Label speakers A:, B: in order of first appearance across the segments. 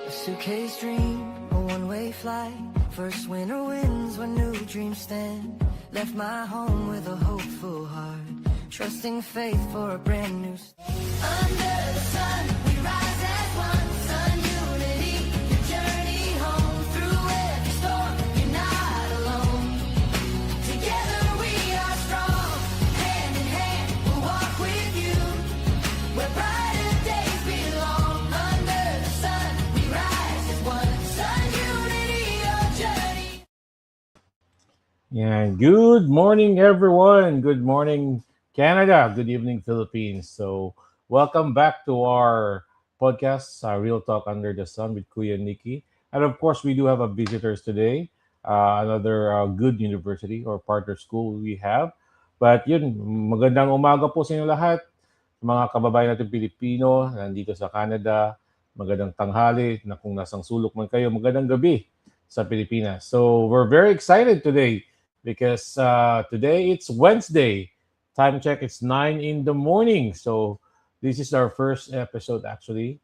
A: A suitcase dream, a one-way flight. First winter winds when new dreams stand. Left my home with a hopeful heart, trusting faith for a brand new start. Under the sun, we rise as one. Sun unity, your journey home. Through every storm, you're not alone. Together we are strong. Hand in hand, we'll walk with you where brighter days belong. Under the sun, we rise as one. Sun unity, your journey.
B: Yeah, good morning, everyone. Good morning, Canada. Good evening, Philippines. So, welcome back to our podcast, Real Talk Under the Sun with Kuya Nikki. And of course, we do have a visitors today, another good university or partner school we have. But yun, magandang umaga po sa inyo lahat. Mga kababayan natin Pilipino, nandito sa Canada, magandang tanghali, na kung nasang sulok man kayo, magandang gabi sa Pilipinas. So we're very excited today because today it's Wednesday. Time check, it's 9 in the morning. So this is our first episode actually,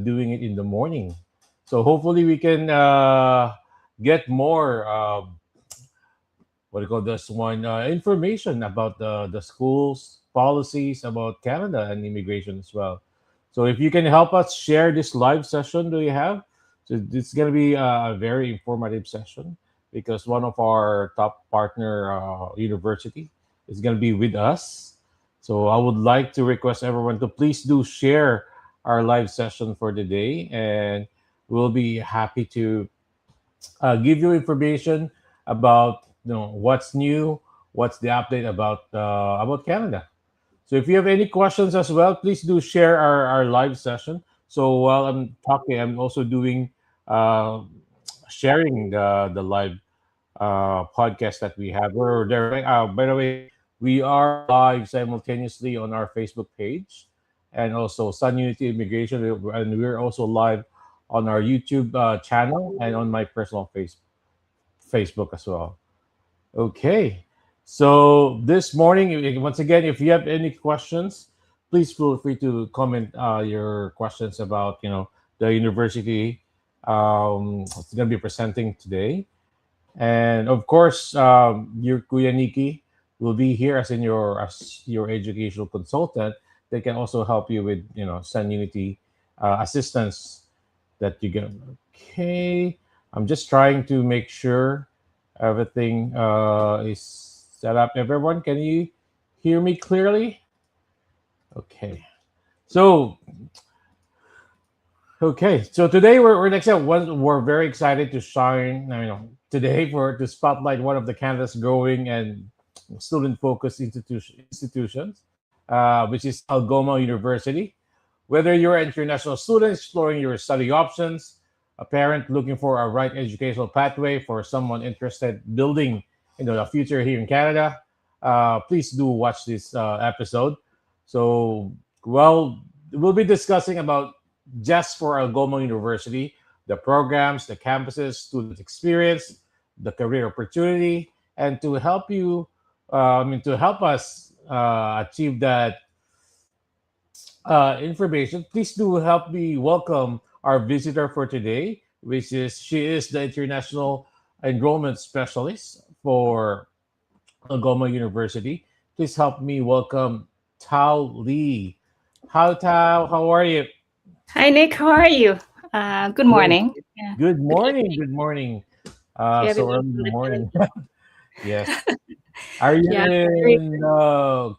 B: doing it in the morning. So hopefully we can get more what do you call this one information about the schools policies about Canada and immigration as well. So if you can help us share this live session, do you have? So this is going to be a very informative session because one of our top partner university is going to be with us. So I would like to request everyone to please do share our live session for today, and we'll be happy to give you information about what's new, what's the update about Canada. So if you have any questions as well, please do share our live session. So while I'm talking, I'm also doing uh, sharing the live podcast that we have. We're there. By the way, we are live simultaneously on our Facebook page and also Sun Unity Immigration, and we're also live on our YouTube channel and on my personal Facebook as well. Okay. So this morning, once again, if you have any questions, please feel free to comment your questions about the university it's going to be presenting today, and of course, your Kuya Nikki will be here as your educational consultant. They can also help you with Sun Unity assistance that you get. Okay, I'm just trying to make sure everything is set up. Everyone, can you hear me clearly? Okay. So, okay. So today we're next up. We're very excited to shine. Today for to spotlight one of the Canada's growing and student-focused institutions, which is Algoma University. Whether you're an international student exploring your study options, a parent looking for a right educational pathway for someone interested building a future here in Canada, please do watch this episode. So, well, we'll be discussing about just for Algoma University, the programs, the campuses, student experience, the career opportunity, and to help you, to help us achieve that information, please do help me welcome our visitor for today, which is she is the international enrollment specialist for Algoma University. Please help me welcome Thao Lee. How Tao? How are you?
C: Hi, Nick. How are you? Good
B: Good.
C: morning. Yeah,
B: Good
C: good
B: morning.
C: evening
B: Good morning.
C: to
B: So
C: everyone
B: early in
C: from
B: the
C: the
B: morning.
C: Philippines.
B: Yes. Are you
C: Yeah,
B: in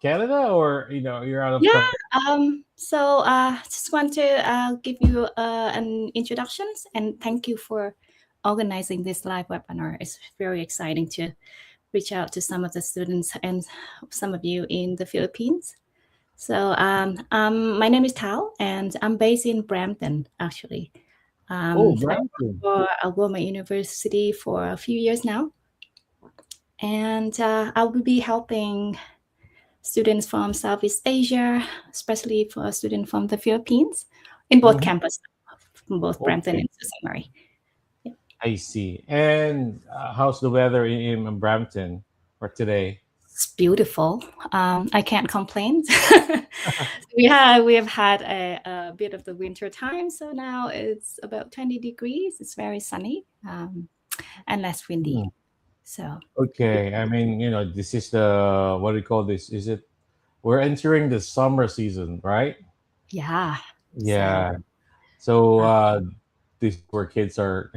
B: Canada or you're out of
C: yeah.
B: country?
C: Just want to give you an introductions and thank you for organizing this live webinar. It's very exciting to reach out to some of the students and some of you in the Philippines. My name is Thao, and I'm based in Brampton, actually.
B: Oh,
C: I work
B: Brampton.
C: for Algoma University for a few years now, and I will be helping students from Southeast Asia, especially for a student from the Philippines, in both
B: Mhm.
C: campus, from both Brampton
B: Okay.
C: and Sault Ste. Marie.
B: I see. And how's the weather in Brampton for today?
C: It's beautiful. I can't complain. We have had a bit of the winter time, so now it's about 20 degrees. It's very sunny, and less windy.
B: Hmm.
C: So
B: Okay, I mean, this is the what do you call this? Is it we're entering the summer season, right?
C: yeah. So
B: Yeah. So
C: uh,
B: this is where kids are,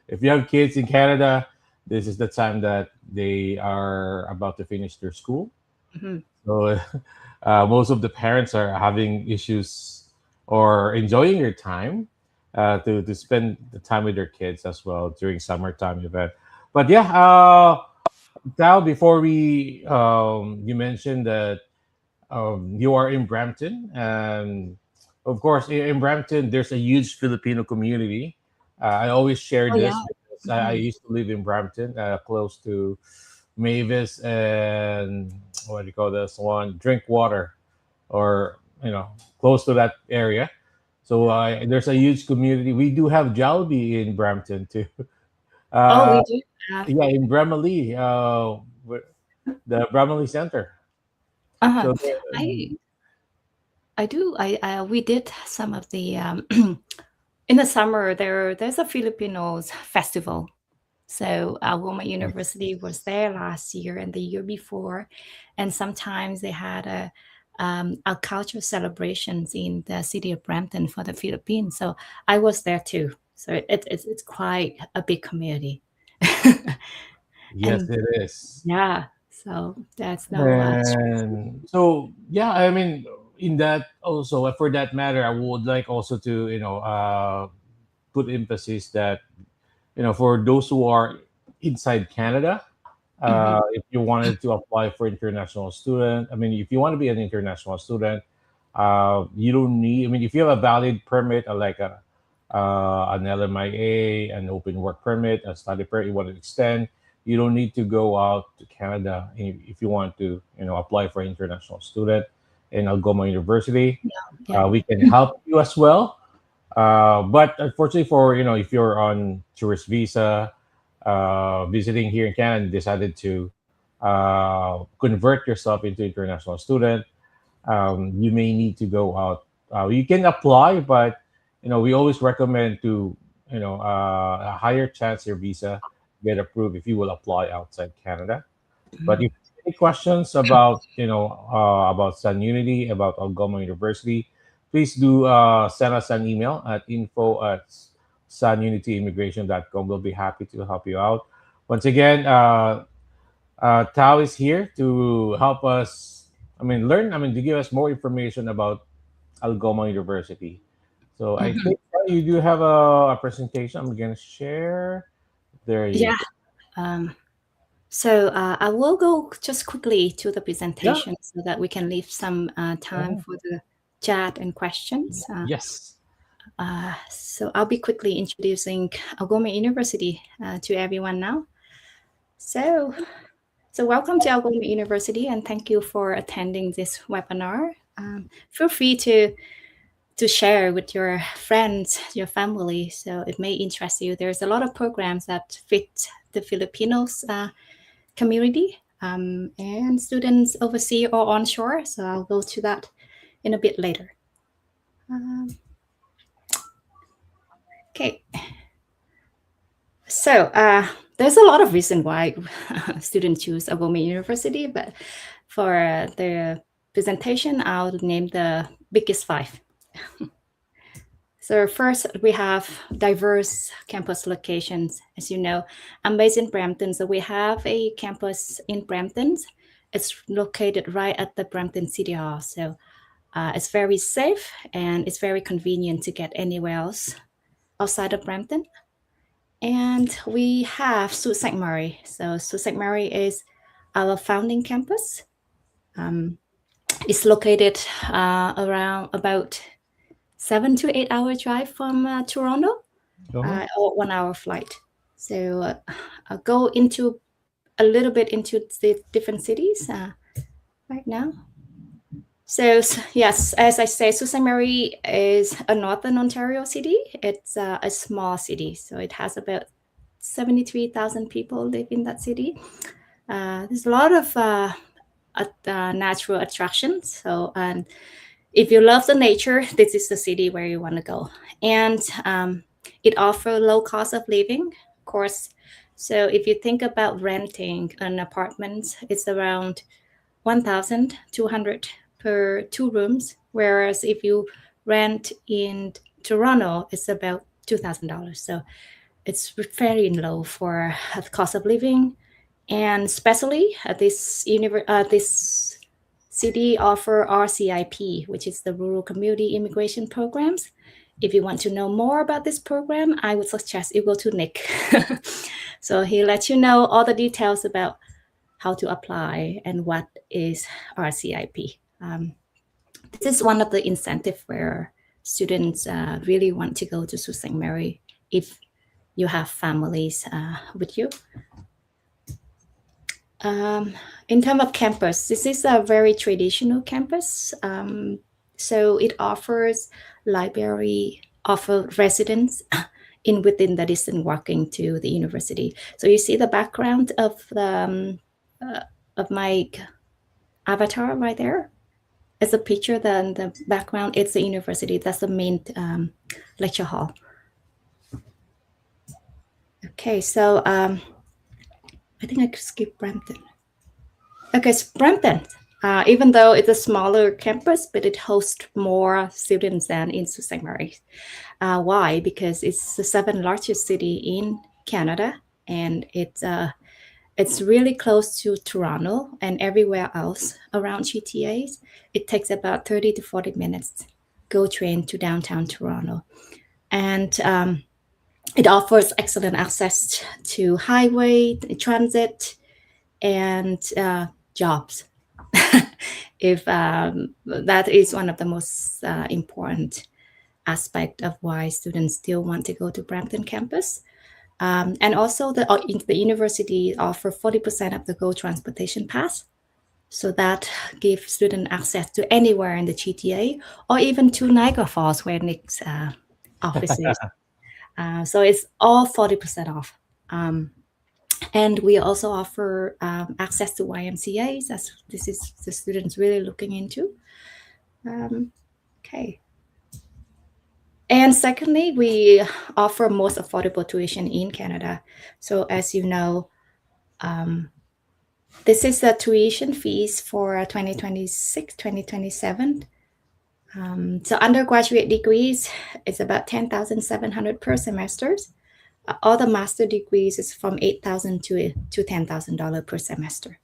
B: if you have kids in Canada, this is the time that they are about to finish their school.
C: mhm.
B: So most of the parents are having issues or enjoying their time to spend the time with their kids as well during summertime event. But yeah, Thao, before we you mentioned that you are in Brampton, and of course, in Brampton, there's a huge Filipino community. I always share
C: Oh yeah.
B: this because I
C: Mhm.
B: used to live in Brampton, close to Mavis and what do you call this one? Drink water, or close to that area. So there's a huge community. We do have Jollibee in Brampton too.
C: Oh,
B: Uh,
C: we do have.
B: yeah, in Bramalea, the Bramalea Center.
C: Uh-huh.
B: So
C: I I do. I we did some of the in the summer there's a Filipinos festival. So Algoma University was there last year and the year before, and sometimes they had a cultural celebrations in the city of Brampton for the Philippines. So I was there too. So it's quite a big community,
B: yes,
C: and
B: it is.
C: yeah, so that's no stress.
B: And so, yeah, I mean, in that also, for that matter, I would like also to, put emphasis that, for those who are inside Canada,
C: Hmm.
B: if you wanted to apply for international student, I mean, if you want to be an international student, you don't need, I mean, if you have a valid permit, like an LMIA, an open work permit, a study permit, you want to extend, you don't need to go out to Canada if you want to, apply for international student in Algoma University.
C: Yeah.
B: We can help you as well. But unfortunately, for if you're on tourist visa, visiting here in Canada, and decided to convert yourself into international student, you may need to go out. You can apply, but we always recommend to a higher chance your visa get approved if you will apply outside Canada. But if
C: Mhm.
B: any questions about about Sun Unity, about Algoma University, please do send us an email at info@sununityimmigration.com. We'll be happy to help you out. Once again, Tao is here to help us. I mean, learn. I mean, to give us more information about Algoma University. So I
C: Mhm.
B: think you do have a presentation. I'm gonna share. There you
C: Yeah.
B: go.
C: Um, So I will go just quickly to the
B: Yeah.
C: presentation so that we can leave some time
B: Yeah.
C: for the chat and questions.
B: Yes.
C: So I'll be quickly introducing Algoma University to everyone now. So, so welcome to Algoma University and thank you for attending this webinar. Feel free to share with your friends, your family, so it may interest you. There's a lot of programs that fit the Filipinos community and students overseas or onshore. So I'll go to that in a bit later. Um, okay. So there's a lot of reason why students choose Algoma University, but for the presentation, I'll name the biggest five. So first, we have diverse campus locations. As you know, I'm based in Brampton, so we have a campus in Brampton. It's located right at the Brampton City Hall, so it's very safe and it's very convenient to get anywhere else outside of Brampton. And we have Sault Ste. Marie. So Sault Ste. Marie is our founding campus. It's located around about 7 to 8 hour drive from Toronto,
B: Uh-huh.
C: or 1 hour flight. So I'll go into a little bit into the different cities right now. So yes, as I say, Sault Ste. Marie is a northern Ontario city. It's a small city, so it has about 73,000 people live in that city. There's a lot of natural attractions. So, and if you love the nature, this is the city where you want to go. And it offers low cost of living, of course. So if you think about renting an apartment, it's around 1,200 per 2 rooms, whereas if you rent in Toronto, it's about $2,000. So it's very low for the cost of living, and especially this city offer RCIP, which is the Rural Community Immigration Programs. If you want to know more about this program, I would suggest you go to Nick. So he lets you know all the details about how to apply and what is RCIP. This is one of the incentives where students really want to go to Sault Ste. Marie if you have families with you. In terms of campus, this is a very traditional campus. So it offers library, offer residence in within the distance walking to the university. So you see the background of my avatar right there. It's a picture. Then the background, it's the university. That's the main lecture hall. Okay, so I think I could skip Brampton. Okay, so Brampton, even though it's a smaller campus, but it hosts more students than in Sault Ste. Marie. Why? Because it's the 7th largest city in Canada, and it's really close to Toronto and everywhere else around GTAs. It takes about 30 to 40 minutes go train to downtown Toronto. And it offers excellent access to highway, transit, and jobs. If that is one of the most important aspect of why students still want to go to Brampton campus. And also the university offer 40% of the GO transportation pass. So that gives student access to anywhere in the GTA or even to Niagara Falls where Nick's office is. So it's all 40% off. And we also offer access to YMCAs, as this is the students really looking into. Okay. And secondly, we offer most affordable tuition in Canada. So as you know, this is the tuition fees for 2026, 2027. So undergraduate degrees is about $10,700 per semester. All the master degrees is from $8,000 to $10,000 per semester.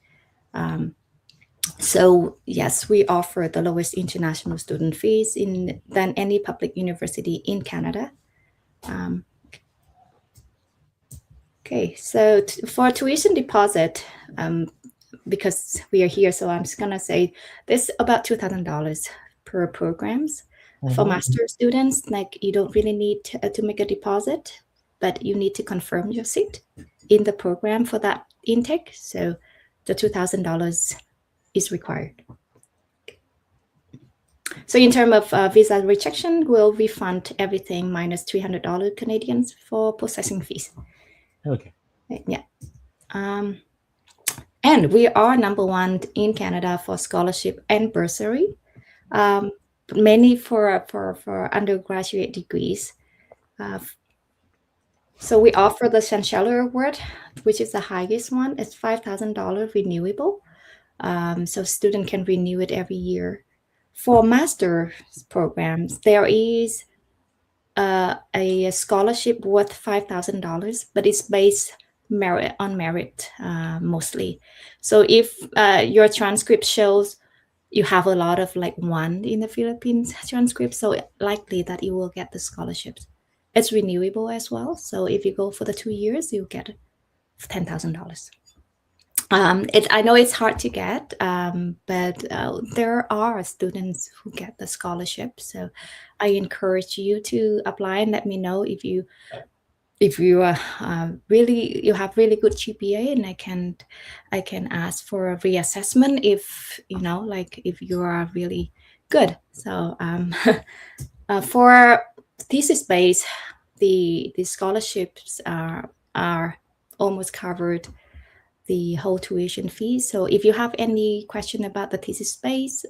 C: So yes, we offer the lowest international student fees than any public university in Canada. Okay, so for tuition deposit, because we are here, so I'm just gonna say this about $2,000 per programs. For master students, like you don't really need to make a deposit, but you need to confirm your seat in the program for that intake. So the $2,000 is required. So in terms of visa rejection, we'll refund everything minus $300 Canadians for processing fees.
B: Okay.
C: Yeah. And we are number one in Canada for scholarship and bursary, mainly for undergraduate degrees. So we offer the Chancellor Award, which is the highest one. It's $5,000 renewable. So student can renew it every year. For master's programs, there is a scholarship worth $5,000, but it's based on merit mostly. So if your transcript shows you have a lot of like 1 in the Philippines transcript, so likely that you will get the scholarships. It's renewable as well. So if you go for the 2 years, you get $10,000. I know it's hard to get, but there are students who get the scholarship. So I encourage you to apply and let me know if you have really good GPA, and I can ask for a reassessment if if you are really good. So for thesis based, the scholarships are almost covered the whole tuition fee. So if you have any question about the thesis space,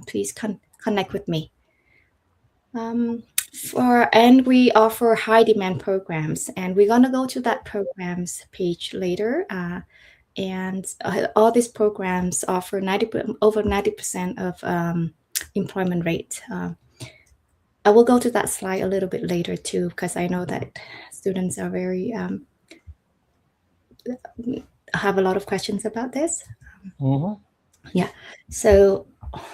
C: please connect with me. And we offer high demand programs, and we're gonna go to that programs page later. And all these programs offer over 90% of employment rate. I will go to that slide a little bit later too, because I know that students are very have a lot of questions about this. Yeah. So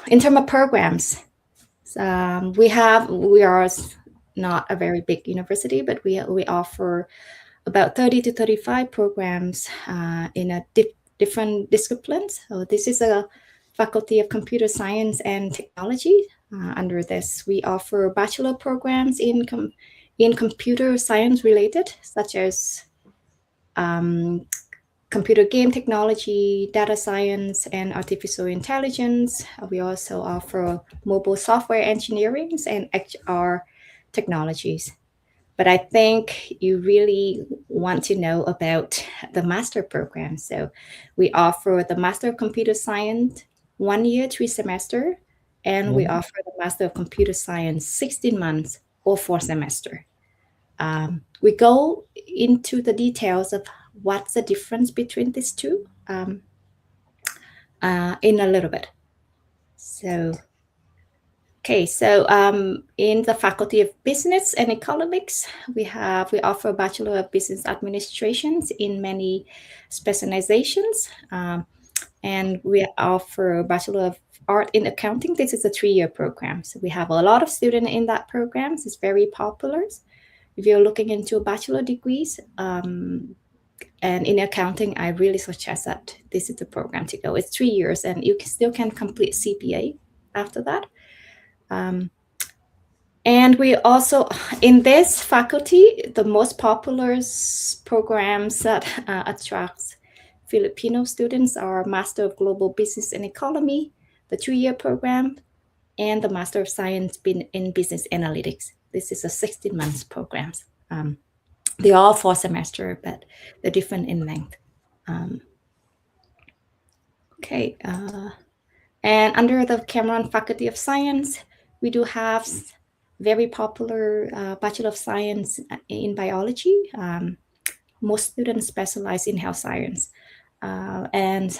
C: in terms of programs, we are not a very big university, but we offer about 30 to 35 programs in a different disciplines. So this is a Faculty of Computer Science and Technology. Under this, we offer bachelor programs in computer science related, such as computer game technology, data science, and artificial intelligence. We also offer mobile software engineering and HR technologies. But I think you really want to know about the master program. So we offer the Master of Computer Science 1 year, 3 semester, and we offer the Master of Computer Science 16 months or 4 semester. We go into the details of what's the difference between these two in a little bit. So, okay, so in the Faculty of Business and Economics, we offer a Bachelor of Business Administrations in many specializations, and we offer a Bachelor of Art in Accounting. This is a 3-year program, so we have a lot of students in that program. It's very popular. If you're looking into bachelor degrees and in accounting, I really suggest that this is the program to go. It's 3 years, and you still can complete CPA after that. And we also, in this faculty, the most popular programs that attracts Filipino students are Master of Global Business and Economy, the 2-year program, and the Master of Science in Business Analytics. This is a 16 months program. They're all 4 semester, but they're different in length. Okay, and under the Cameron Faculty of Science, we do have very popular Bachelor of Science in Biology. Most students specialize in health science. And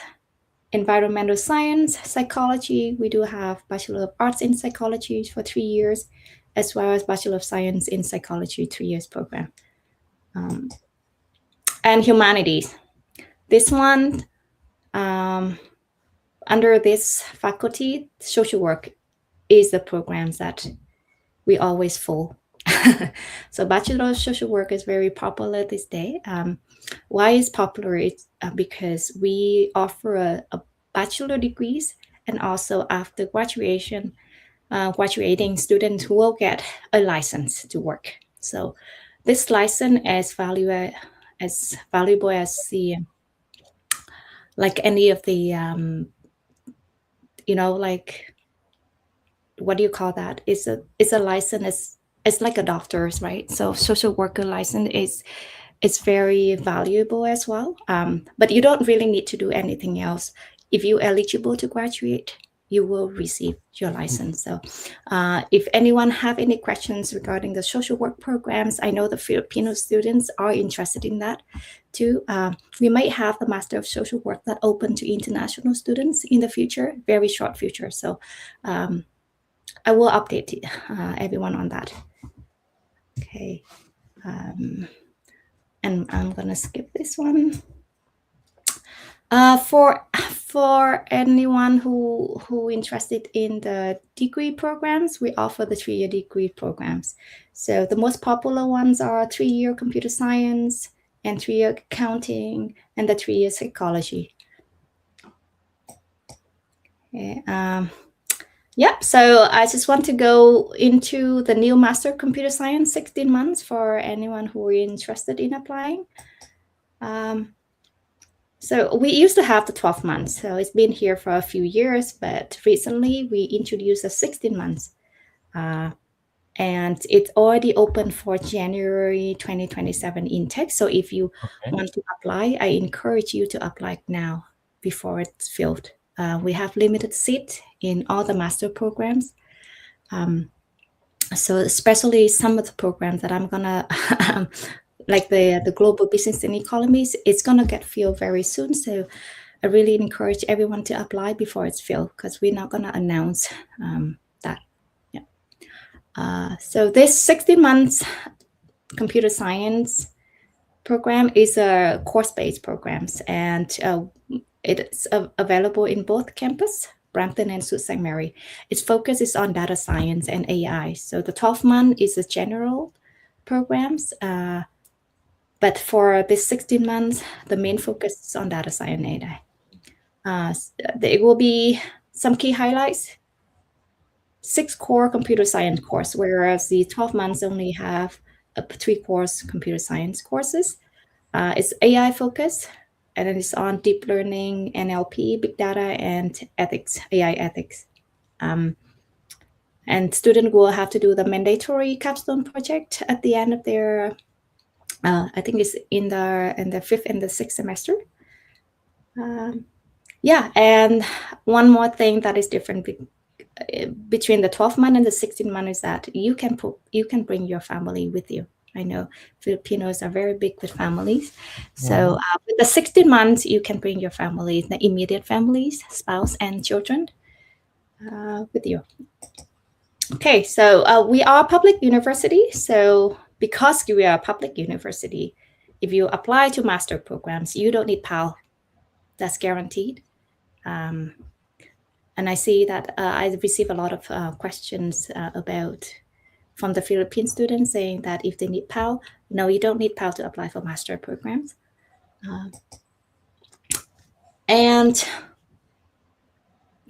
C: environmental science, psychology, we do have Bachelor of Arts in Psychology for 3 years, as well as Bachelor of Science in Psychology 3 years program. And humanities. This one, under this faculty, social work is the programs that we always full. So Bachelor of Social Work is very popular this day. Why is popular? It's because we offer a bachelor degrees, and also after graduation, graduating students will get a license to work. So this license is valuable as the, like any of the, like, what do you call that? It's a license. It's like a doctor's, right? So social worker license is very valuable as well. But you don't really need to do anything else. If you're eligible to graduate, you will receive your license. So if anyone have any questions regarding the social work programs, I know the Filipino students are interested in that too. We might have the Master of Social Work that open to international students in the future, very short future. So I will update everyone on that. Okay. And I'm gonna skip this one. For anyone who interested in the degree programs, we offer the 3-year degree programs. So the most popular ones are 3-year computer science and 3-year accounting and the 3-year psychology. Okay, so I just want to go into the new Master of Computer Science 16 months for anyone who are interested in applying. So we used to have the 12 months. So it's been here for a few years, but recently we introduced a 16 months and it's already open for January 2027 intake. So if you
B: Okay.
C: want to apply, I encourage you to apply now before it's filled. We have limited seat in all the master programs. So especially some of the programs that I'm gonna like the global business and economies, it's gonna get filled very soon. So I really encourage everyone to apply before it's filled, because we're not gonna announce that. Yeah. So this 16 months computer science program is a course-based programs, and it's available in both campus, Brampton and Sault Ste. Marie. Its focus is on data science and AI. So the 12 month is a general programs, but for this 16 months, the main focus is on data science and AI. There will be some key highlights. 6 core computer science course, whereas the 12 months only have 3 course computer science courses. It's AI focused, and it is on deep learning, NLP, big data, and ethics, AI ethics. And student will have to do the mandatory capstone project at the end of their, I think it's in the 5th and the 6th semester. Yeah, and one more thing that is different between the 12 month and the 16 month is that you can bring your family with you. I know Filipinos are very big with families. So with the 16 months, you can bring your family, the immediate families, spouse and children with you. Okay, so we are a public university. So because we are a public university, if you apply to master programs, you don't need PAL. That's guaranteed. And I see that I receive a lot of questions from the Philippine students saying that if they need PAL, no, you don't need PAL to apply for master programs. And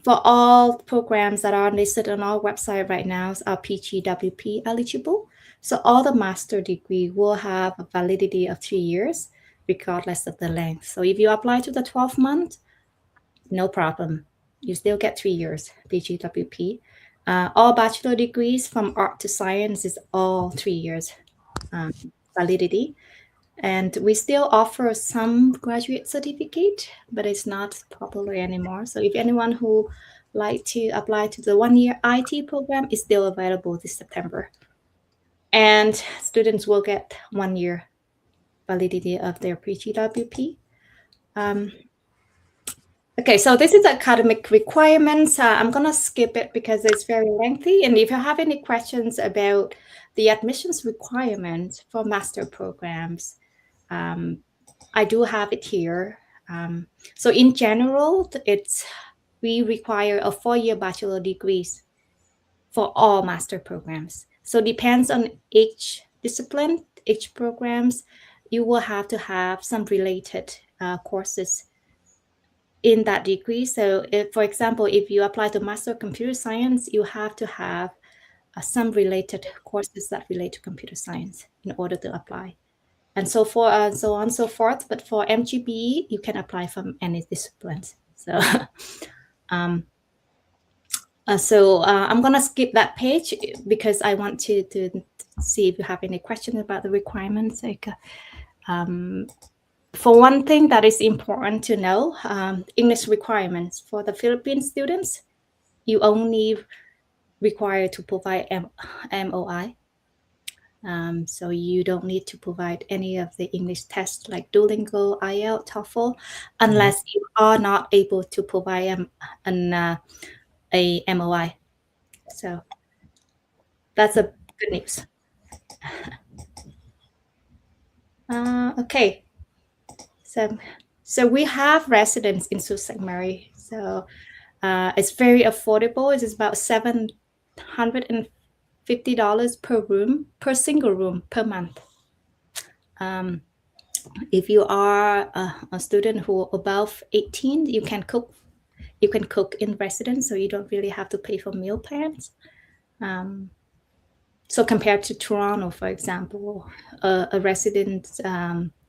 C: for all programs that are listed on our website right now are PGWP eligible. So all the master degree will have a validity of 3 years, regardless of the length. So if you apply to the 12 month, no problem. You still get 3 years, PGWP. All bachelor degrees from art to science is all 3 years validity. And we still offer some graduate certificate, but it's not popular anymore. So if anyone who like to apply to the 1 year IT program, is still available this September. And students will get 1 year validity of their PGWP. Okay, so this is academic requirements. I'm going to skip it because it's very lengthy. And if you have any questions about the admissions requirements for master programs, I do have it here. So in general, we require a 4-year bachelor degrees for all master programs. So depends on each discipline, each programs, you will have to have some related courses in that degree. So if, for example, if you apply to Master of Computer Science, you have to have some related courses that relate to computer science in order to apply. And so on and so forth. But for MGB, you can apply from any disciplines. So, I'm going to skip that page because I want to see if you have any questions about the requirements. For one thing that is important to know, English requirements for the Philippine students, you only require to provide MOI. So you don't need to provide any of the English tests like Duolingo, IELTS, TOEFL, unless you are not able to provide a MOI. So that's a good news. Okay. So we have residents in Sault Ste. Marie. So it's very affordable. It is about $750 per room, per single room per month. If you are a student who above 18, you can cook. You can cook in residence, so you don't really have to pay for meal plans. So compared to Toronto, for example, a resident,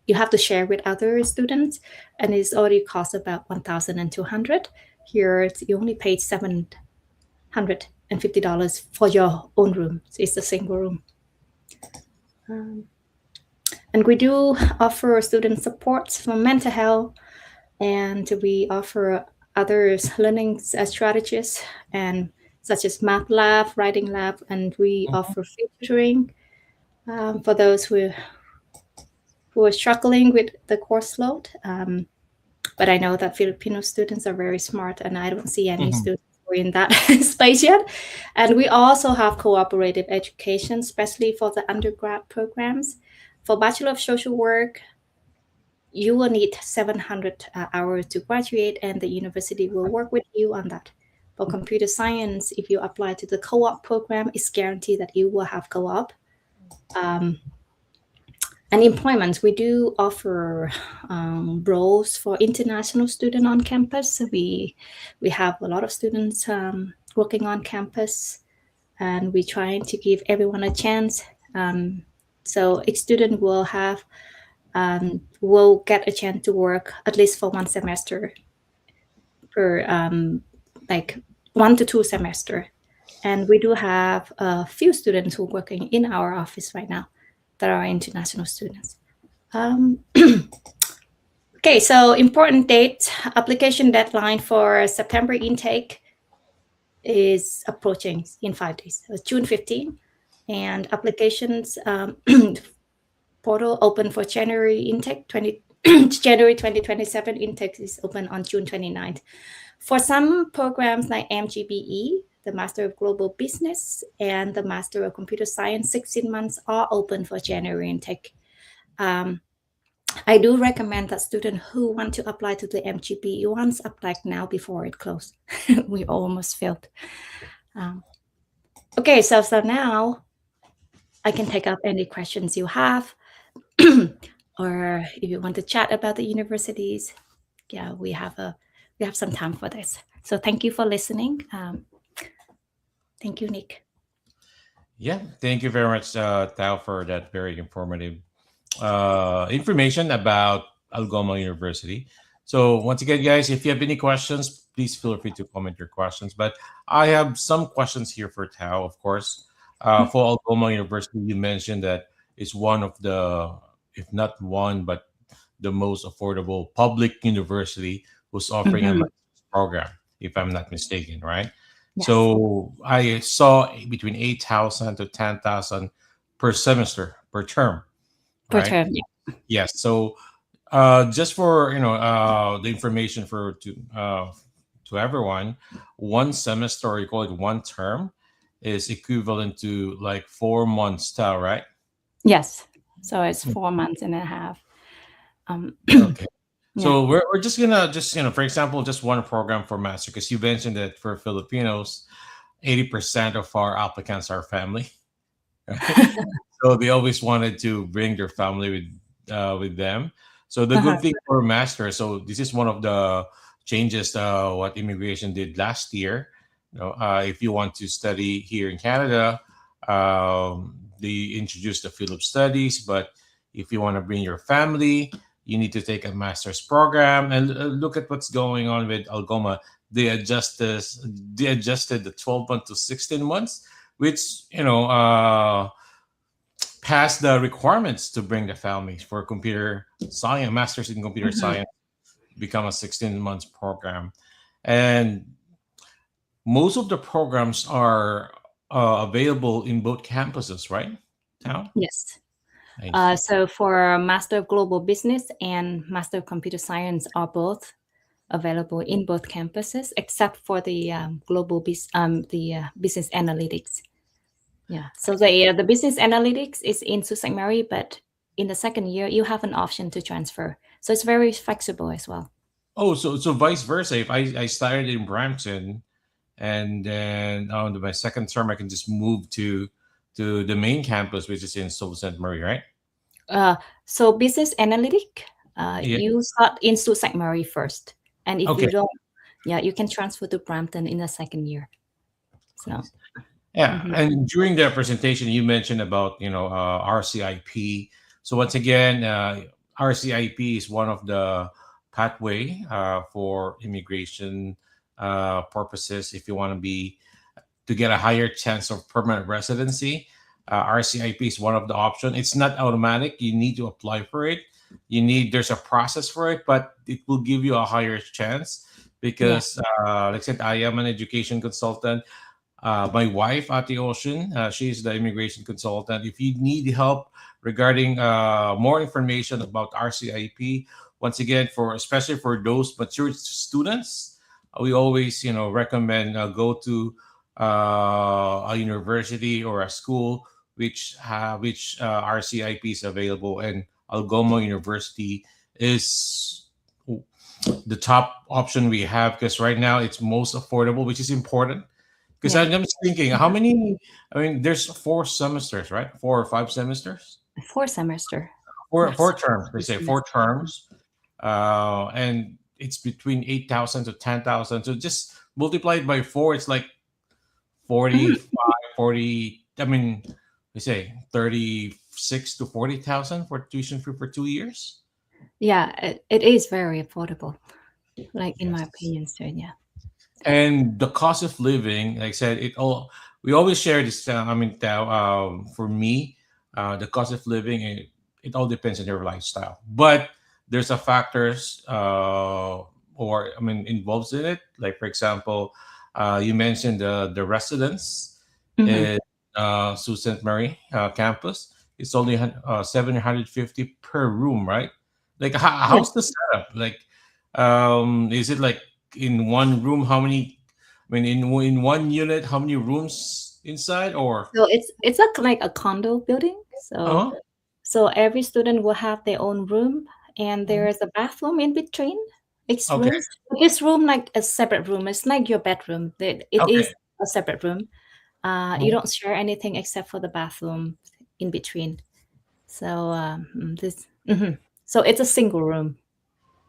C: you have to share with other students, and it's already costs about $1,200. Here, you only paid $700 $150 for your own room. So it's a single room. And we do offer student support for mental health, and we offer other learning strategies and such as math lab, writing lab, and we offer tutoring for those who are struggling with the course load. But I know that Filipino students are very smart, and I don't see any students who are in that space yet. And we also have cooperative education, especially for the undergrad programs. For Bachelor of Social Work, you will need 700 hours to graduate, and the university will work with you on that. For computer science, if you apply to the co-op program, it's guaranteed that you will have co-op. And employment, we do offer roles for international students on campus. So we have a lot of students working on campus, and we're trying to give everyone a chance. So each student will get a chance to work at least for one semester per like 1 to 2 semester. And we do have a few students who are working in our office right now that are international students. Okay, so important date, application deadline for September intake is approaching in 5 days, June 15. And applications portal open for January intake, January 2027 intake is open on June 29th. For some programs like MGBE, the Master of Global Business, and the Master of Computer Science, 16 months are open for January intake. I do recommend that students who want to apply to the MGBE ones apply now before it closed. We almost failed. Okay, so now I can take up any questions you have. Or if you want to chat about the universities, yeah, we have some time for this. So thank you for listening. Thank you, Nick.
B: Yeah, thank you very much, Thao, for that very informative information about Algoma University. So once again, guys, if you have any questions, please feel free to comment your questions. But I have some questions here for Thao, of course. For Algoma University, you mentioned that it's one of the, if not one, but the most affordable public university who's offering a master's program, if I'm not mistaken, right?
C: Yes.
B: So I saw between 8,000 to 10,000 per semester, per term,
C: Per
B: right?
C: term, yeah.
B: Yes. So just for the information to everyone, one semester, or you call it one term, is equivalent to like 4 months, Thao, right?
C: Yes. So it's 4 months and a half.
B: Okay.
C: Yeah.
B: So we're just gonna for example, just one program for master, because you mentioned that for Filipinos, 80% of our applicants are family. Right? So they always wanted to bring their family with them. So the good thing for master, so this is one of the changes what immigration did last year. If you want to study here in Canada, they introduced the Philip studies, but if you want to bring your family, you need to take a master's program. And look at what's going on with Algoma. They adjusted the 12 months to 16 months, which passed the requirements to bring the families for computer science, masters in computer science, become a 16 months program. And most of the programs are available in both campuses, right? Thao?
C: Yes.
B: Nice.
C: So for Master of Global Business and Master of Computer Science are both available in both campuses, except for the business analytics. Yeah. So the business analytics is in Sault Ste. Marie, but in the second year you have an option to transfer. So it's very flexible as well.
B: Oh, so vice versa. If I started in Brampton, and then on my second term, I can just move to the main campus, which is in Sault Ste. Marie, right?
C: So business analytic,
B: Yeah.
C: you start in Sault Ste. Marie first, and if
B: Okay.
C: you don't, yeah, you can transfer to Brampton in the second year. So
B: Yeah, and during the presentation, you mentioned about RCIP. So once again, RCIP is one of the pathway for immigration purposes. If you want to be to get a higher chance of permanent residency. RCIP is one of the options. It's not automatic. You need to apply for it. There's a process for it, but it will give you a higher chance
C: Yeah.
B: because, like I said, I am an education consultant. My wife, Ati Ocean, she's the immigration consultant. If you need help regarding more information about RCIP, once again, for especially for those mature students, we always recommend go to a university or a school which RCIP is available, and Algoma University is the top option we have because right now it's most affordable, which is important because
C: Yeah.
B: I'm just thinking, how many? I mean, there's 4 semesters, right? 4 or 5 semesters,
C: 4 semester.
B: four
C: Yes.
B: terms. They
C: Four
B: say four
C: semester.
B: terms, and it's between 8,000 to 10,000. So just multiply it by four. It's like
C: Mhm.
B: 45, 40. I mean, we say 36 to 40,000 for tuition fee for 2 years.
C: Yeah, it is very affordable, like in my
B: Yes.
C: opinion, so yeah.
B: And the cost of living, like I said, it all we always share this. I mean, for me, the cost of living, it all depends on your lifestyle. But there's a factors, or I mean, involves in it. Like for example, you mentioned the residence
C: Hmm.
B: in Sault Ste. Marie campus. It's only 750 per room, right? Like
C: Yes.
B: how's the setup? Like, is it like in one room? How many? I mean, in one unit, how many rooms inside? Or
C: So it's like a condo building. So
B: uh
C: so every student will have their own room, and there's a bathroom in between each
B: okay,
C: rooms. This room like a separate room. It's like your bedroom. It
B: okay.
C: is a separate room. You
B: Mhm.
C: don't share anything except for the bathroom in between. So this. Mhm. So it's a single room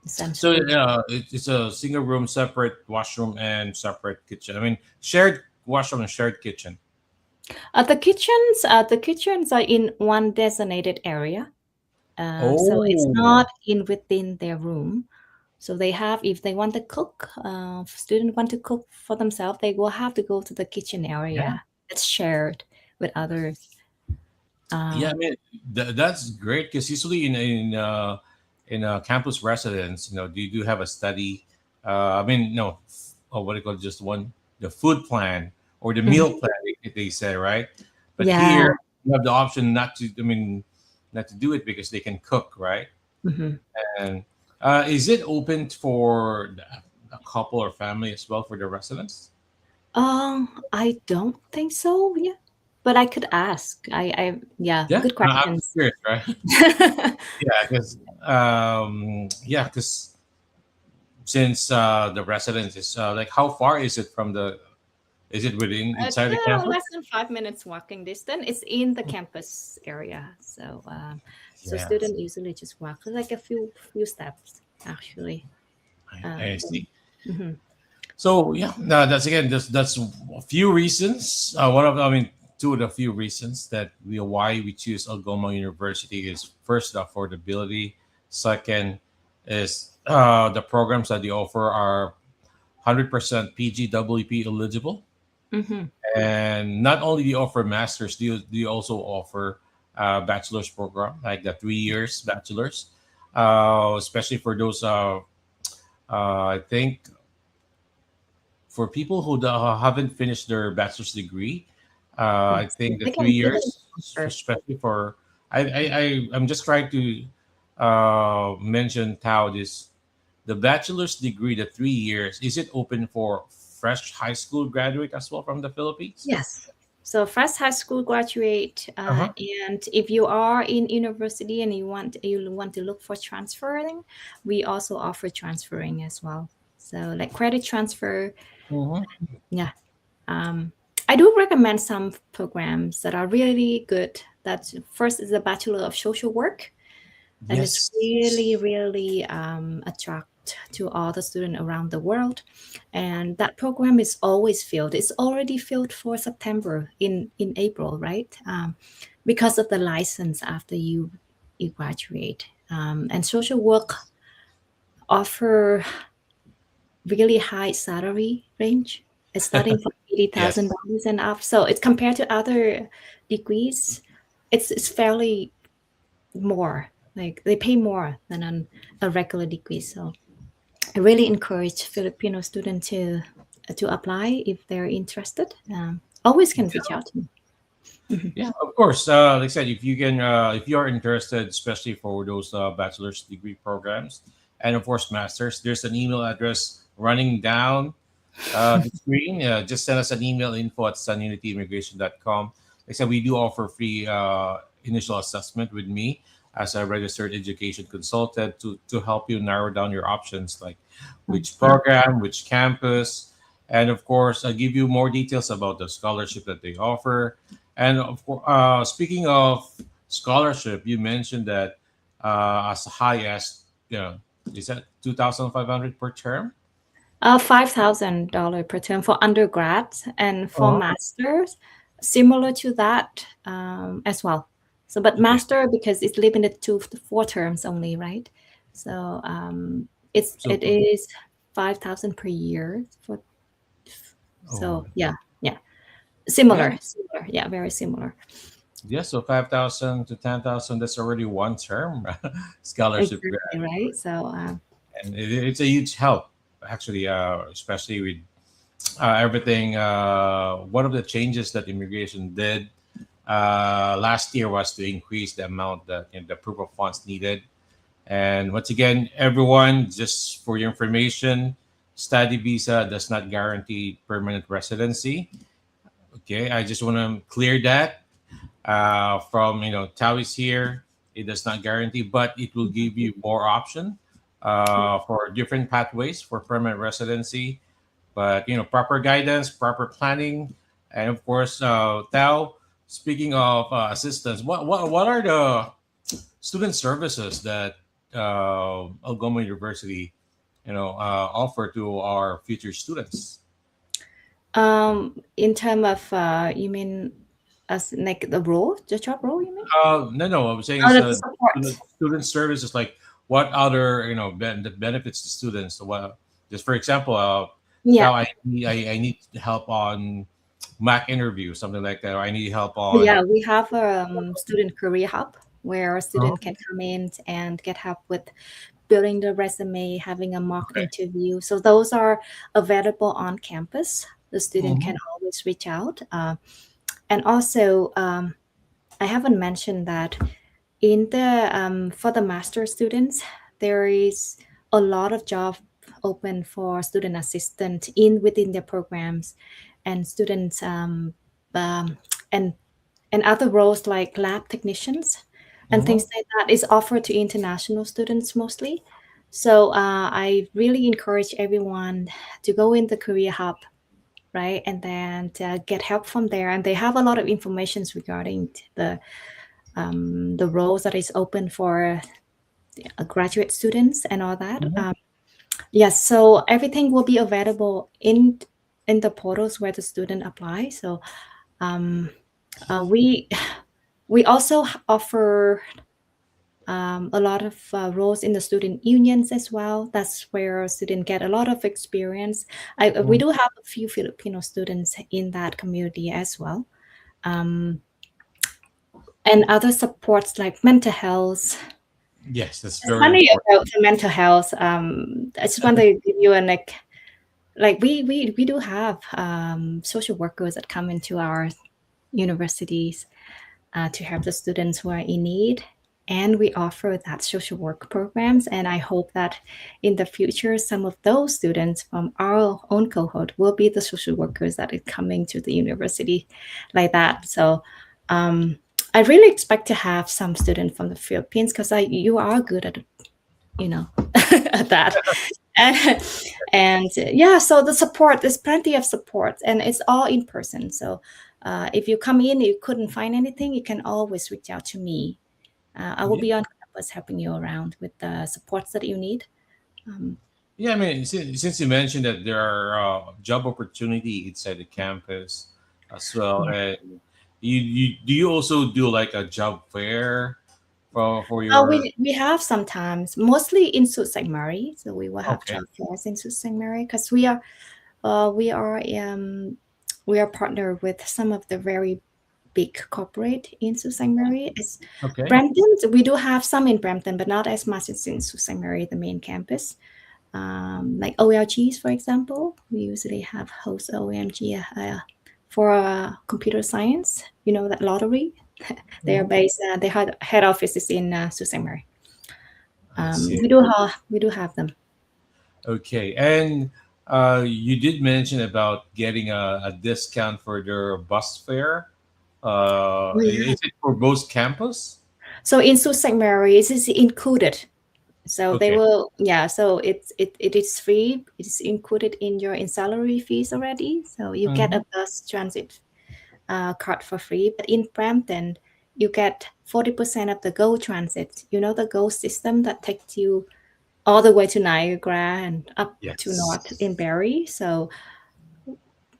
B: So
C: essentially.
B: it's a single room, separate washroom, and separate kitchen. I mean, shared washroom and shared kitchen.
C: The kitchens are in one designated area. So it's
B: Oh,
C: not in within their room. So they have, if they want to cook, student want to cook for themselves, they will have to go to the kitchen
B: yeah,
C: area. It's shared with others.
B: yeah.
C: Uh,
B: I mean, that's great because usually in a campus residence, you do have a study. I mean, no, what do you call it, just one the food plan or the meal
C: mhm.
B: plan they say, right? But
C: Yeah.
B: here you have the option not to. I mean, not to do it because they can cook, right?
C: Mhm.
B: And is it open for a couple or family as well for the residents?
C: I don't think so. Yeah, but I could ask. Yeah,
B: Yeah,
C: good
B: I'm
C: questions.
B: curious, right? Yeah, because since the residence is like, how far is it from the? Is it within
C: It's
B: inside the campus?
C: less than 5 minutes walking distance. It's in the campus area, so
B: Yes,
C: students usually just walk like a few steps actually.
B: I see.
C: Mhm.
B: So yeah, no, that's again, that's a few reasons. I mean, two of the few reasons that why we choose Algoma University is first the affordability. Second is the programs that they offer are 100% PGWP eligible,
C: Mhm.
B: and not only do you offer masters, do you also offer bachelor's program like the 3 years bachelor's, especially for those. I think for people who haven't finished their bachelor's degree, I
C: Yes,
B: think the
C: they
B: three
C: can
B: years,
C: transfer.
B: especially for I'm just trying to mention how this the bachelor's degree, the 3 years, is it open for fresh high school graduate as well from the Philippines?
C: Yes. So first high school graduate,
B: Uh huh.
C: and if you are in university and you want to look for transferring, we also offer transferring as well. So like credit transfer,
B: Hmm.
C: yeah. Um, I do recommend some programs that are really good. That first is a Bachelor of Social Work, that is really
B: Yes.
C: really attract to all the students around the world, and that program is always filled. It's already filled for September in April, right? Because of the license after you graduate. And social work offer really high salary range, It's starting from
B: Yes.
C: $80,000 and up. So it's compared to other degrees, it's fairly more. Like they pay more than a regular degree. So I really encourage Filipino students to apply if they're interested. Always can reach out to me.
B: Yeah, of course. Like I said, if you can, if you are interested, especially for those bachelor's degree programs, and of course masters, there's an email address running down the screen. Just send us an email, info@sununityimmigration.com. Like I said, we do offer free initial assessment with me as a registered education consultant to help you narrow down your options, like which
C: Yeah.
B: program, which campus, and of course, give you more details about the scholarship that they offer. And of course, speaking of scholarship, you mentioned that as high as, is that 2,500 per term?
C: $5,000 per term for undergrads, and for
B: Oh,
C: masters, similar to that as well. So, but
B: okay.
C: master, because it's limited to 4 terms only, right? So
B: So,
C: it is 5,000 per year for.
B: oh,
C: So yeah,
B: yeah,
C: similar, yeah, very similar.
B: yeah. So 5,000 to 10,000. That's already one term scholarship
C: Exactly,
B: grant,
C: right. So
B: and it's a huge help actually, especially with everything. One of the changes that immigration did last year was to increase the amount that, the proof of funds needed. And once again, everyone, just for your information, study visa does not guarantee permanent residency. Okay, I just want to clear that from, Thao is here. It does not guarantee, but it will give you more option for different pathways for permanent residency. But proper guidance, proper planning, and of course, Thao. Speaking of assistance, what are the student services that Algoma University, offer to our future students?
C: in terms of you mean as like the role, the job role, you mean?
B: No, no. I was saying
C: Oh,
B: is
C: that's the support.
B: student services. Like what other the benefits to students? Well, just for example,
C: Yeah,
B: now I need help on Mac interview, something like that, or I need help on.
C: yeah, we have a student career hub where a
B: Oh,
C: student can come in and get help with building the resume, having a mock
B: okay.
C: interview. So those are available on campus. The student can
B: Mhm.
C: always reach out. And also, I haven't mentioned that in the for the master students, there is a lot of job open for student assistant in within their programs, and students um, and and other roles like lab technicians and things
B: Mhm.
C: like that is offered to international students mostly. So I really encourage everyone to go in the career hub, right, and then to get help from there. And they have a lot of information regarding the roles that is open for graduate students and all that.
B: Mhm.
C: Yes, so everything will be available in the portals where the student apply. So um, we we also offer a lot of roles in the student unions as well. That's where students get a lot of experience. We
B: Mhm.
C: do have a few Filipino students in that community as well. Um, and other supports like mental health.
B: Yes, that's
C: It's
B: very
C: funny
B: important.
C: about the mental health. I just want to give you an like we do have social workers that come into our universities to help the students who are in need. And we offer that social work programs. And I hope that in the future, some of those students from our own cohort will be the social workers that are coming to the university like that. So I really expect to have some students from the Philippines because you are good at, at that. And, and yeah, so the support, there's plenty of support and it's all in person. So if you come in, you couldn't find anything, you can always reach out to me. I will
B: Yeah,
C: be on campus helping you around with the supports that you need. Um,
B: yeah. I mean, since you mentioned that there are job opportunity inside the campus as well,
C: yeah.
B: and you do you also do like a job fair for your.
C: We have sometimes, mostly in Sault Ste. Marie. So we will have
B: Okay.
C: job fairs in Sault Ste. Marie because we are we are partnered with some of the very big corporate in Sault Ste. Marie. It's
B: Okay.
C: Brampton. We do have some in Brampton, but not as much as in Sault Ste. Marie, the main campus. Like OLGs, for example, we usually have host OMG for computer science. You know that lottery. They are
B: Mhm.
C: based. Their head office is in Sault Ste. Marie.
B: I see.
C: We do have them.
B: Okay. And you did mention about getting a discount for their bus fare.
C: Oh, yeah.
B: Is it for both campus?
C: So in Sault Ste. Marie, it is included. So they
B: Okay.
C: will, yeah. So it is free. It's included in your in salary fees already. So you get
B: Mm-hmm.
C: a bus transit card for free. But in Brampton, you get 40% of the GO transit. You know the GO system that takes you all the way to Niagara and up to north
B: Yes.
C: in Barrie. So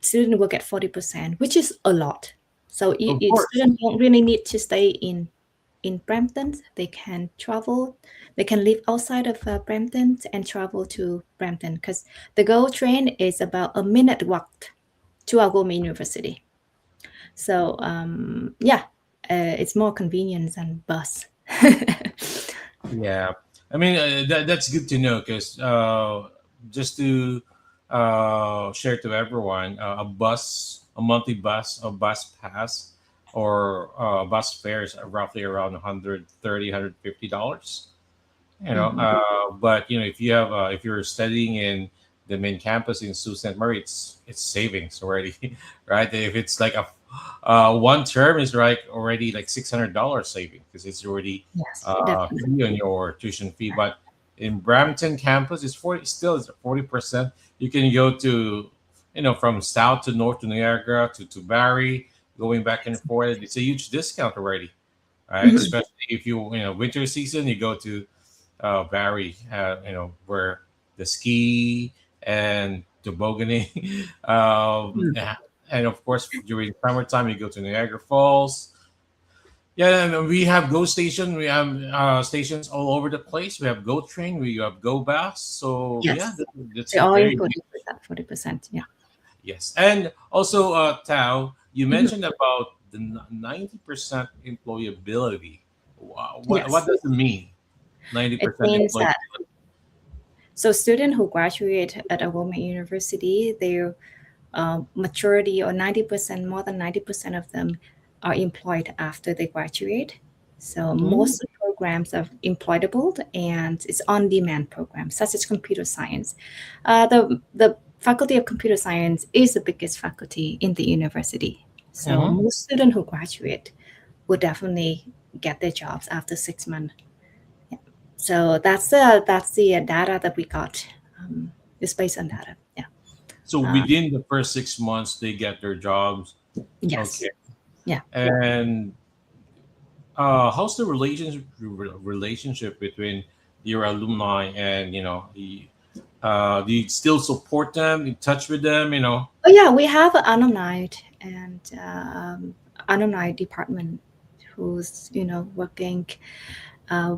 C: student will get 40%, which is a lot. So
B: Of course.
C: students don't really need to stay in Brampton. They can travel. They can live outside of Brampton and travel to Brampton because the GO train is about a minute walk to Algoma University. So yeah, it's more convenient than bus.
B: Yeah, I mean that's good to know because just to share to everyone, a monthly a bus pass, or bus fares are roughly around 130, $150.
C: Mhm.
B: But if you have if you're studying in the main campus in Sault Ste. Marie, it's savings already, right? If it's like a one term is like already like $600 saving because it's already
C: Yes, definitely.
B: free on your tuition fee. But in Brampton campus, it's 40, still it's 40%. You can go to from south to north to Niagara to Barrie, going back and forth. It's a huge discount already, right?
C: Mhm.
B: Especially if winter season, you go to Barrie, where the ski and tobogganing. And of course, during summertime, you go to Niagara Falls. Yeah, and we have Go Station. We have stations all over the place. We have Go Train. We have Go Bus. So yeah,
C: Yes,
B: that's
C: they all
B: very
C: included with that 40%. Yeah.
B: yes. And also, Tao, you
C: Mhm.
B: mentioned about the 90% employability. Wow, what
C: Yes,
B: does it mean?
C: it
B: 90%
C: means that
B: employability.
C: so students who graduate at Algoma University, their maturity or 90%, more than 90% of them are employed after they graduate. So
B: Mm,
C: most of the programs are employable and it's on-demand programs, such as computer science. The Faculty of Computer Science is the biggest faculty in the university. So
B: mhm.
C: most students who graduate will definitely get their jobs after 6 months. Yeah. So that's the data that we got. It's based on data. Yeah.
B: So
C: Uh,
B: within the first 6 months, they get their jobs.
C: yes.
B: Okay.
C: Yeah.
B: And how's the relationship between your alumni and do you still support them, in touch with them?
C: Oh yeah, we have an alumni and alumni department who's working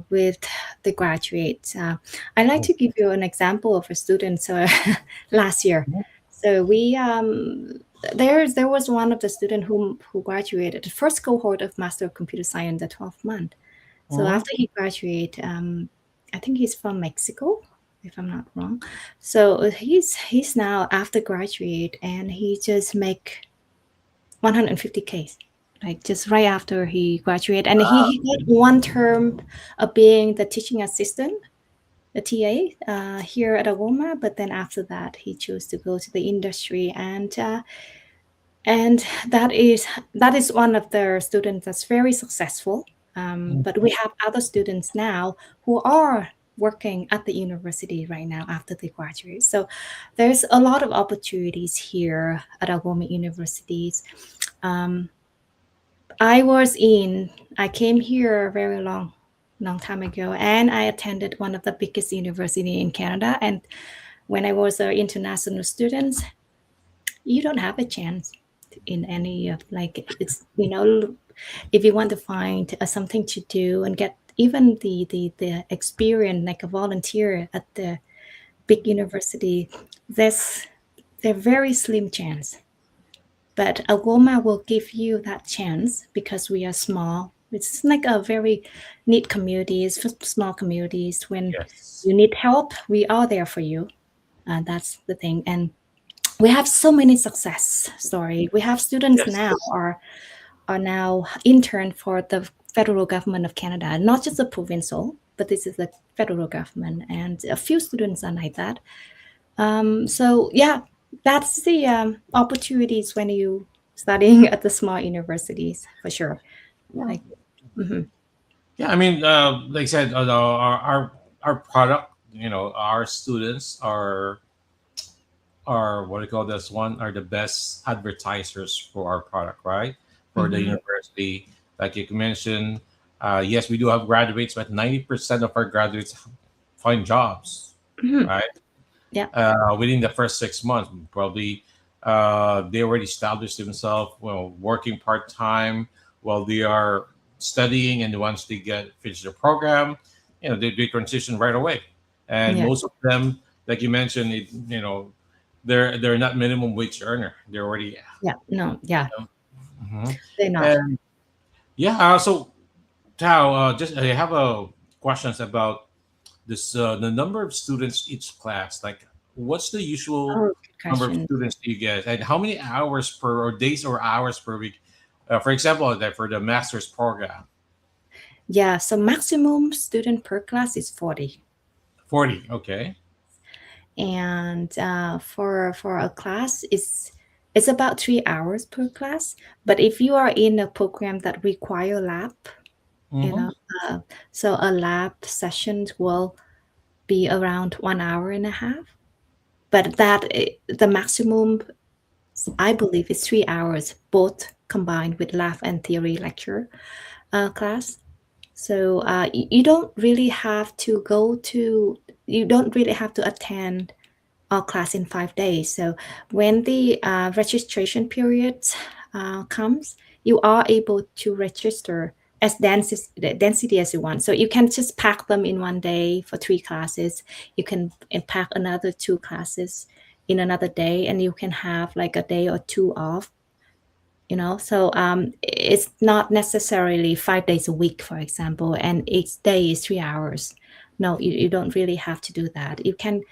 C: with the graduates. I'd like to give you an example of a student. So last year, so we there was one of the student who graduated the first cohort of Master of Computer Science, the 12th month. So
B: Mhm.
C: after he graduated, I think he's from Mexico, if I'm not wrong. So he's now after graduate, and he just make 150K, like just right after he graduated, and he got one term of being the teaching assistant, the TA here at Algoma. But then after that, he chose to go to the industry, and that is one of the students that's very successful. But we have other students now who are working at the university right now after they graduate. So there's a lot of opportunities here at Algoma universities. um, I came here a very long time ago, and I attended one of the biggest university in Canada. And when I was an international student, you don't have a chance in any of, like, it's if you want to find something to do and get even the experience like a volunteer at the big university, there's they're very slim chance. But Algoma will give you that chance because we are small. It's like a very neat communities, small communities. When
B: Yes.
C: you need help, we are there for you. That's the thing. And we have so many success story. We have students now
B: Yes.
C: are now intern for the federal government of Canada, not just the provincial, but this is the federal government, and a few students are like that. So yeah, that's the opportunities when you studying at the small universities for sure.
B: Yeah.
C: Like, mhm.
B: Yeah, I mean, like I said, our product, our students are what do you call this one, are the best advertisers for our product, right? For the
C: Mhm.
B: university, like you mentioned, yes, we do have graduates, but 90% of our graduates find jobs,
C: Mhm.
B: right?
C: Yeah,
B: Within the first 6 months, probably they already established themselves, well, working part time while they are studying, and once they get finish their program, they transition right away. And
C: yeah,
B: most of them, like you mentioned, they're not minimum wage earner. They're already.
C: yeah. No, yeah,
B: Mhm.
C: they're not.
B: And yeah, so Tao, just I have a questions about this the number of students each class. Like, what's the usual
C: Oh, good
B: number of
C: question.
B: students you get, and how many hours per or days or hours per week? For example, that for the master's program,
C: Yeah, so maximum student per class is 40.
B: 40. Okay.
C: And for a class it's about 3 hours per class. But if you are in a program that require lab, you
B: Mm-hmm.
C: know, uh, so a lab session will be around 1 hour and a half. But the maximum I believe is 3 hours, both combined with lab and theory lecture class. So you don't really have to you don't really have to attend our class in 5 days. So when the registration period comes, you are able to register as density as you want. So you can just pack them in one day for 3 classes. You can pack another 2 classes in another day, and you can have like a day or two off. So it's not necessarily 5 days a week, for example, and each day is 3 hours. No, you don't really have to do that. You can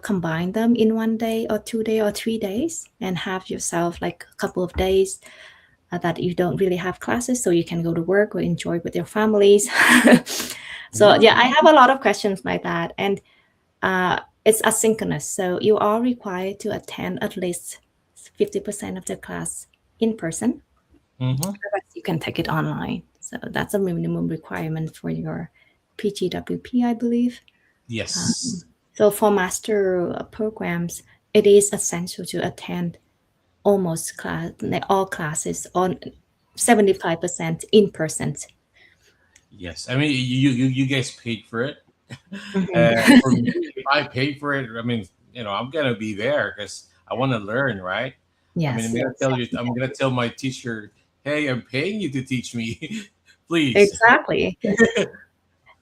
C: combine them in one day or 2 day or 3 days and have yourself like a couple of days that you don't really have classes, so you can go to work or enjoy with your families. So
B: Yeah.
C: yeah, I have a lot of questions like that. And it's asynchronous, so you are required to attend at least 50% of the class in person.
B: Mm-hmm.
C: The rest you can take it online. So that's a minimum requirement for your PGWP, I believe.
B: Yes.
C: So for master programs, it is essential to attend almost all classes on 75% in person.
B: Yes. I mean, you guys paid for it.
C: Mhm.
B: And for me, if I pay for it, I mean, I'm gonna be there because I want to learn, right? I mean,
C: Yes,
B: I'm gonna tell my teacher, "Hey, I'm paying you to teach me, please."
C: exactly.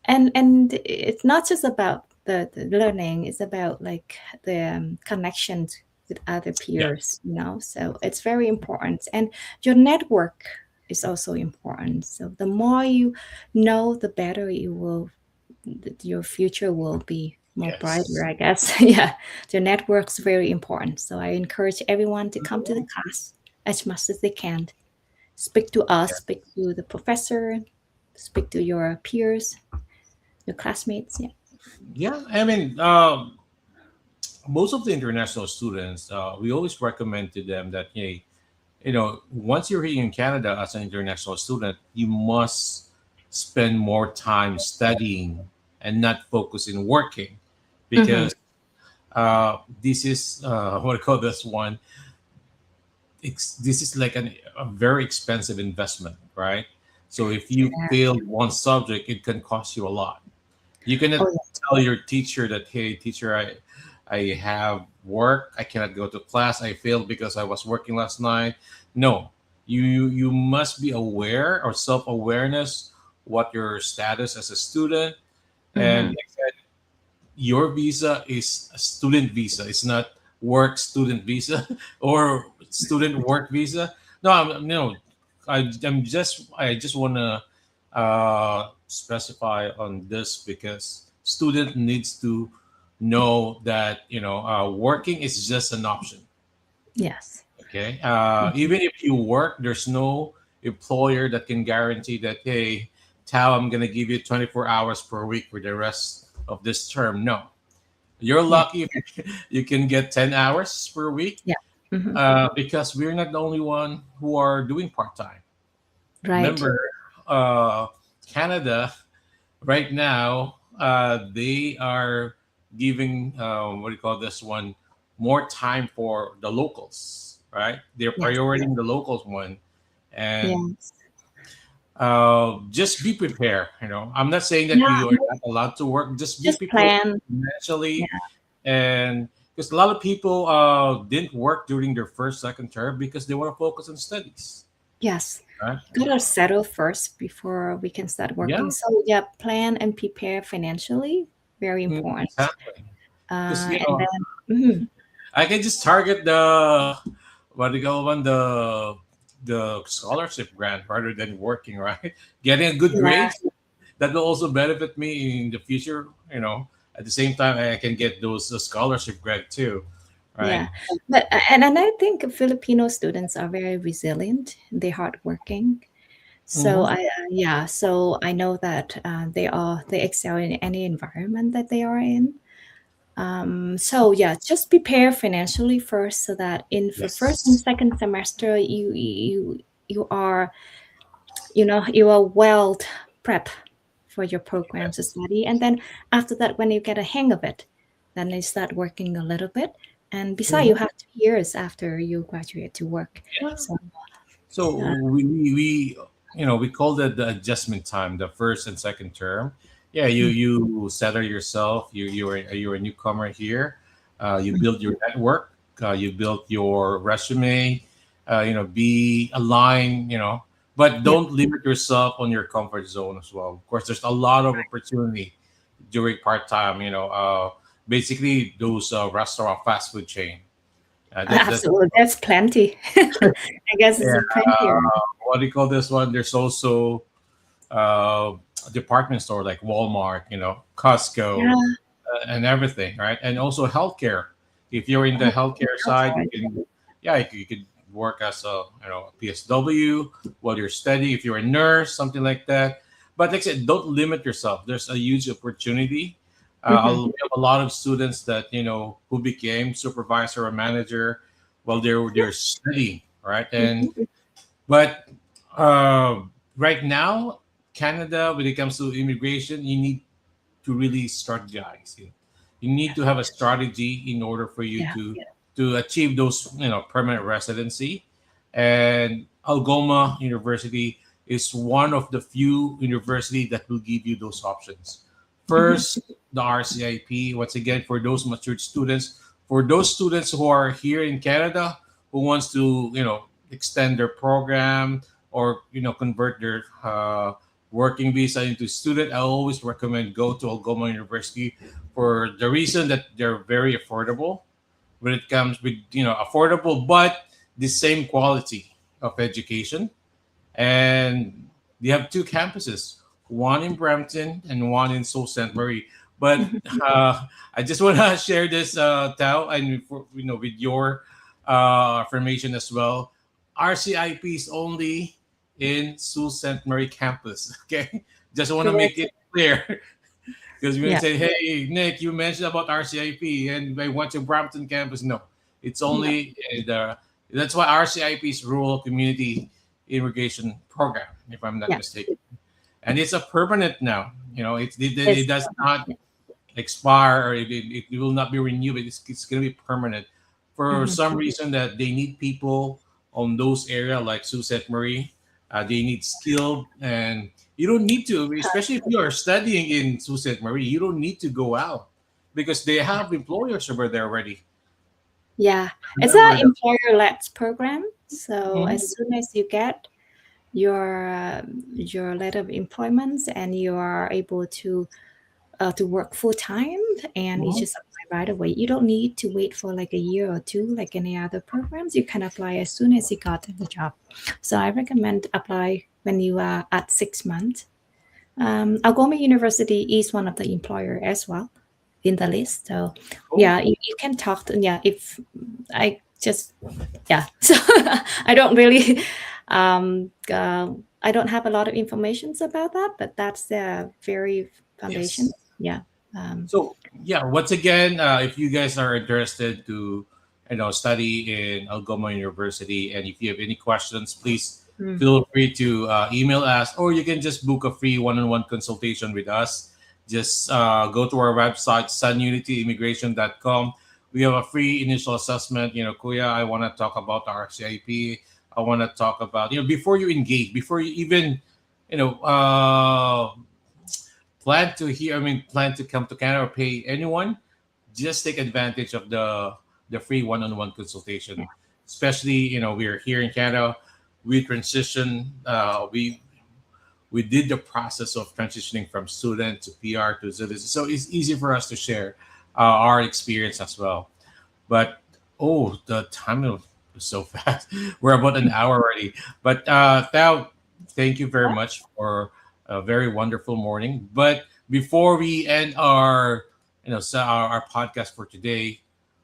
C: And it's not just about the learning, it's about like the connections with other
B: Yeah.
C: peers, so it's very important. And your network is also important. So the more you know, the better your future will be more brighter,
B: Yes.
C: I guess. Yeah, the network's very important. So I encourage everyone to come to the class as much as they can. Speak to us,
B: Yeah.
C: speak to the professor, speak to your peers, your classmates. Yeah.
B: Yeah. I mean, most of the international students, we always recommend to them that, hey, once you're here in Canada as an international student, you must spend more time studying and not focus in working,
C: Mm-hmm.
B: because this is what I call this one. This is like a very expensive investment, right? So if you fail one subject, it can cost you a lot. You cannot
C: Oh,
B: tell your teacher that, hey, teacher, I have work. I cannot go to class. I failed because I was working last night. No, you must be aware or self awareness what your status as a student.
C: yeah.
B: And
C: Mm-hmm.
B: like I said, your visa is a student visa. It's not work student visa or student work visa. No, I just want to specify on this because student needs to know that working is just an option.
C: Yes.
B: Okay,
C: Mhm.
B: even if you work, there's no employer that can guarantee that, hey, Tao, I'm gonna give you 24 hours per week for the rest of this term. No, you're
C: Yeah.
B: lucky if you can get 10 hours per week,
C: Yeah. Hmm.
B: because we're not the only one who are doing part time.
C: Right.
B: Remember, Canada right now, they are giving, what do you call this one, more time for the locals, right? They're
C: Yes.
B: prioritizing the locals one, and
C: Yes.
B: just be prepared. I'm not saying that
C: Yeah.
B: you are
C: No,
B: not allowed to work. Just be
C: just
B: prepared
C: plan. Yeah.
B: financially, and because a lot of people didn't work during their first, second term because they want to focus on studies,
C: Yes.
B: right?
C: Gotta settle first before we can start
B: Yeah,
C: working. So yeah, plan and prepare financially. Very important.
B: exactly. Because
C: And then, mhm,
B: I can just target the what do you call one, the scholarship grant rather than working, right? Getting a good
C: yeah,
B: grade that will also benefit me in the future. At the same time, I can get those scholarship grant too, right?
C: yeah. But and I think Filipino students are very resilient. They're hardworking. So
B: Mm-hmm.
C: yeah. So I know that they excel in any environment that they are in. So yeah, just prepare financially first, so that in the first and
B: Yes.
C: second semester you are you are well prep for your programs to study, and then after that, when you get a hang of it, then you start working a little bit. And besides, you
B: Mhm.
C: have 2 years after you graduate to work.
B: Yeah.
C: So
B: So
C: uh,
B: we call it the adjustment time, the first and second term. Yeah, you settle yourself. You're a newcomer here. You build your network. You build your resume. Be aligned. But
C: yeah,
B: don't limit yourself on your comfort zone as well. Of course, there's a lot of opportunity during part time. Basically those restaurant fast food chain. That's
C: absolutely, that's plenty. I guess it's
B: yeah.
C: a plenty.
B: What do you call this one? There's also uh, a department store like Walmart, Costco,
C: Yeah,
B: and everything, right? And also healthcare. If you're in the healthcare side, you
C: outside.
B: can, yeah, you could work as a PSW while you're studying. If you're a nurse, something like that. But like I said, don't limit yourself. There's a huge opportunity.
C: Hmm.
B: We have a lot of students that who became supervisor or manager while they're studying, right? And
C: Hmm.
B: but uh, right now, Canada, when it comes to immigration, you need to really strategize. You need to have a strategy in order for you
C: Yeah.
B: to achieve those permanent residency. And Algoma University is one of the few university that will give you those options.
C: Hmm.
B: First, the RCIP. Once again, for those matured students, for those students who are here in Canada who wants to extend their program or convert their working visa into student, I always recommend go to Algoma University for the reason that they're very affordable when it comes with affordable but the same quality of education. And they have two campuses, one in Brampton and one in Sault Ste. Marie. But I just want to share this, Tao, and with your affirmation as well. RCIP is only in Sault Ste. Marie campus. Okay, just want to make
C: Correct.
B: it clear because you're gonna
C: Yeah.
B: say, "Hey, Nick, you mentioned about RCIP and I went to Brampton campus." No, it's
C: Yeah.
B: only the. That's why RCIP is Rural Community Immigration Program, if I'm not
C: Yeah.
B: mistaken, and it's a permanent now. It
C: It's
B: does not expire or it will not be renewed. It's going to be permanent. For
C: mhm.
B: some reason that they need people on those area like Sault Ste. Marie, they need skilled, and you don't need to, especially if you are studying in Sault Ste. Marie, you don't need to go out because they have employers over there already.
C: Yeah, it's a
B: Remember that.
C: employer-led program. So
B: Mhm.
C: as soon as you get your letter of employment and you are able to work full time, and you
B: Mhm.
C: just apply right away. You don't need to wait for like a year or two, like any other programs. You can apply as soon as you got the job. So I recommend apply when you are at 6 months. Algoma University is one of the employer as well in the list. So
B: Oh,
C: yeah, you can talk to, yeah, if I just, yeah. So I don't really, I don't have a lot of information about that, but that's the very foundation.
B: yes.
C: Yeah. Um,
B: So yeah, once again, if you guys are interested to, study in Algoma University, and if you have any questions, please
C: mm,
B: feel free to email us, or you can just book a free one-on-one consultation with us. Just go to our website, sununityimmigration.com. We have a free initial assessment. Kuya, I want to talk about our CIP. I want to talk about, before you engage, before you even, you know, plan to come to Canada or pay anyone, just take advantage of the free one-on-one
C: yeah.
B: consultation. Especially, we're here in Canada. We transition. We did the process of transitioning from student to PR to citizen, so it's easy for us to share our experience as well. But oh, the time was so fast. We're about an hour already. But Thao, thank you very much for a very wonderful morning. But before we end our podcast for today,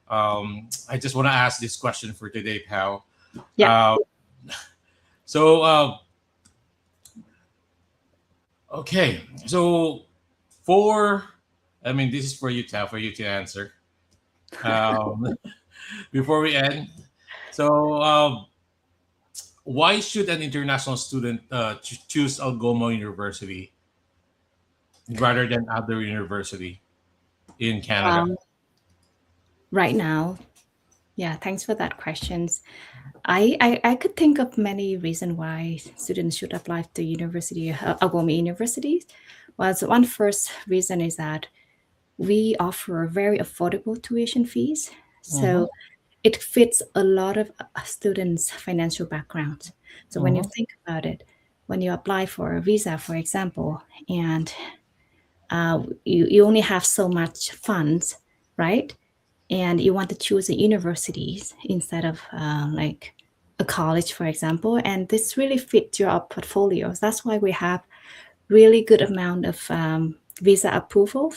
B: I just want to ask this question for today, Thao.
C: Yeah.
B: Uh, so okay, so for this is for you, Thao, for you to answer. Um, before we end, so why should an international student choose Algoma University rather than other university in Canada?
C: Um, right now, yeah, thanks for that questions. I could think of many reasons why students should apply to university, Algoma universities. Well, so one first reason is that we offer very affordable tuition fees.
B: Mm-hmm,
C: So it fits a lot of students' financial background. So when you
B: mm-hmm,
C: think about it, when you apply for a visa, for example, and you only have so much funds, right? And you want to choose a universities instead of like a college, for example, and this really fit your portfolios. That's why we have really good amount of visa approval,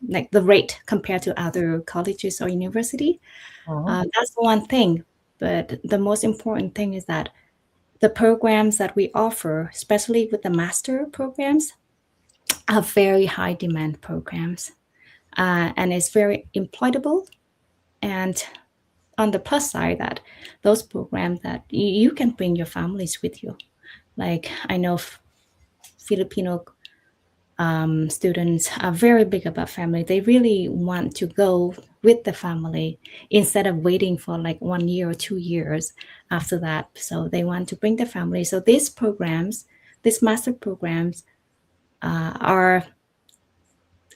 C: like the rate compared to other colleges or university.
B: mm-hmm.
C: That's the one thing. But the most important thing is that the programs that we offer, especially with the master programs, are very high demand programs, and it's very employable. And on the plus side, that those programs that you can bring your families with you. Like I know Filipino students are very big about family. They really want to go with the family instead of waiting for like 1 year or 2 years after that. So they want to bring the family. So these programs, these master programs, are,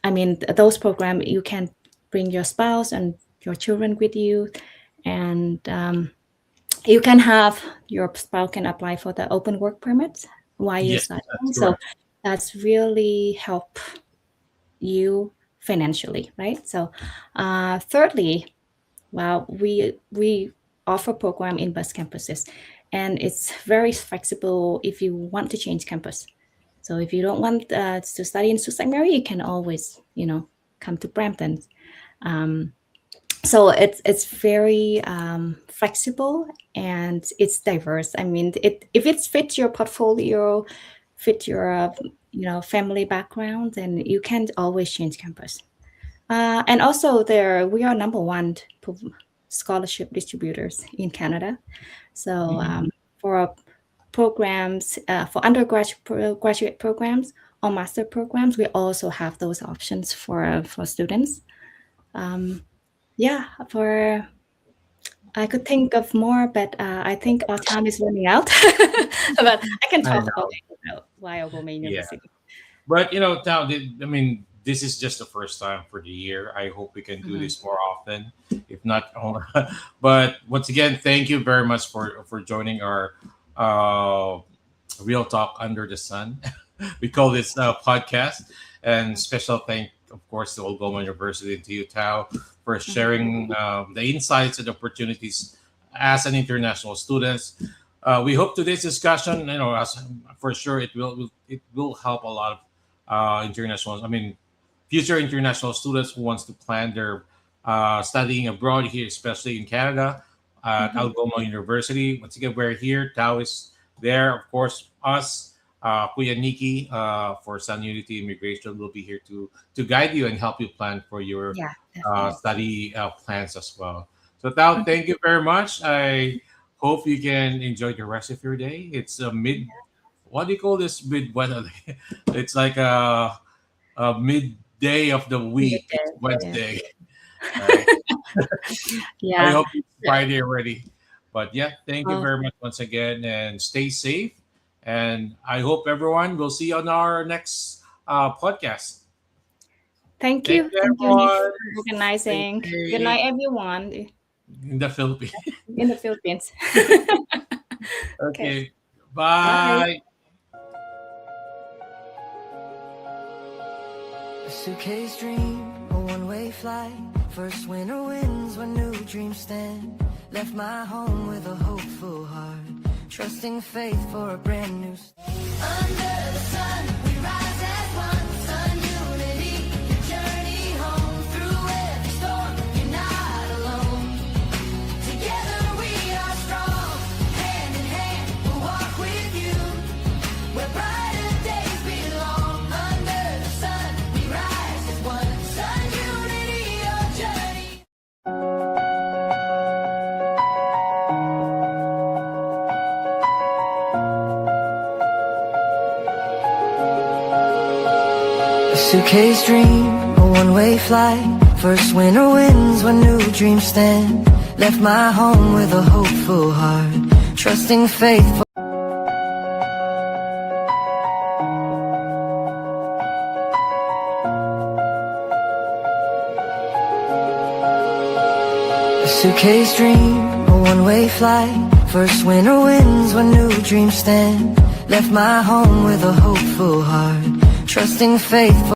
C: I mean, those programs you can bring your spouse and your children with you, and you can have your spouse can apply for the open work permit while you're
B: Yes, that's
C: studying. So
B: correct.
C: that's really help you financially, right? So thirdly, well, we offer program in bus campuses, and it's very flexible if you want to change campus. So if you don't want to study in Sault Ste. Marie, you can always, come to Brampton. So it's very flexible, and it's diverse. I mean, if it fits your portfolio, fit your family background, then you can always change campus. And also, there we are number one scholarship distributors in Canada. So
B: Mhm.
C: for programs, for undergraduate graduate programs or master programs, we also have those options for students. Yeah, for I could think of more, but I think our time is running out. But I can
B: I
C: talk about
B: know.
C: it about why Algoma
B: Yeah.
C: University.
B: But Thao, this is just the first time for the year. I hope we can do
C: Mhm.
B: this more often, if not. But once again, thank you very much for joining our uh, real talk under the sun. We call this podcast, and special of course, to Algoma University and to you, Thao, for sharing the insights and opportunities as an international student. We hope today's discussion, as for sure, it will help a lot of international. I mean, future international students who wants to plan their studying abroad here, especially in Canada at Algoma University. Once again, we're here. Tao is there, of course. Us, Kuya Nikki, for Sun Unity Immigration, will be here to guide you and help you plan for your
C: Yeah, definitely.
B: study plans as well. So, Tao, thank you very much. I hope you can enjoy the rest of your day. It's a mid. What do you call this midweather? It's like a midday of the week. It's
C: Yeah.
B: Wednesday. Right? I
C: Yeah.
B: hope it's Friday already. But yeah, thank you
C: Oh,
B: very much once again and stay safe. And I hope everyone will see you on our next podcast.
C: thank
B: Thank
C: you.
B: you,
C: Thank you, Nick,
B: everyone.
C: for
B: Stay
C: organizing. Good
B: safe
C: night, everyone
B: in the Philippines.
C: in the Philippines. Okay.
B: Okay.
C: Bye.
B: Bye.
A: A suitcase dream, a one-way flight. First winter winds when new dreams stand. Left my home with a hopeful heart, trusting faith for a brand new start. Under the sun, we rise as one. Sun Unity, your journey home. Through every storm, you're not alone. Together we are strong. Hand in hand, we'll walk with you where brighter days belong. Under the sun, we rise as one. Sun Unity, your journey. A suitcase dream, a one-way flight. First winter winds when new dreams stand. Left my home with a hopeful heart, trusting faith for a suitcase dream, a one-way flight. First winter winds when new dreams stand. Left my home with a hopeful heart, trusting faith for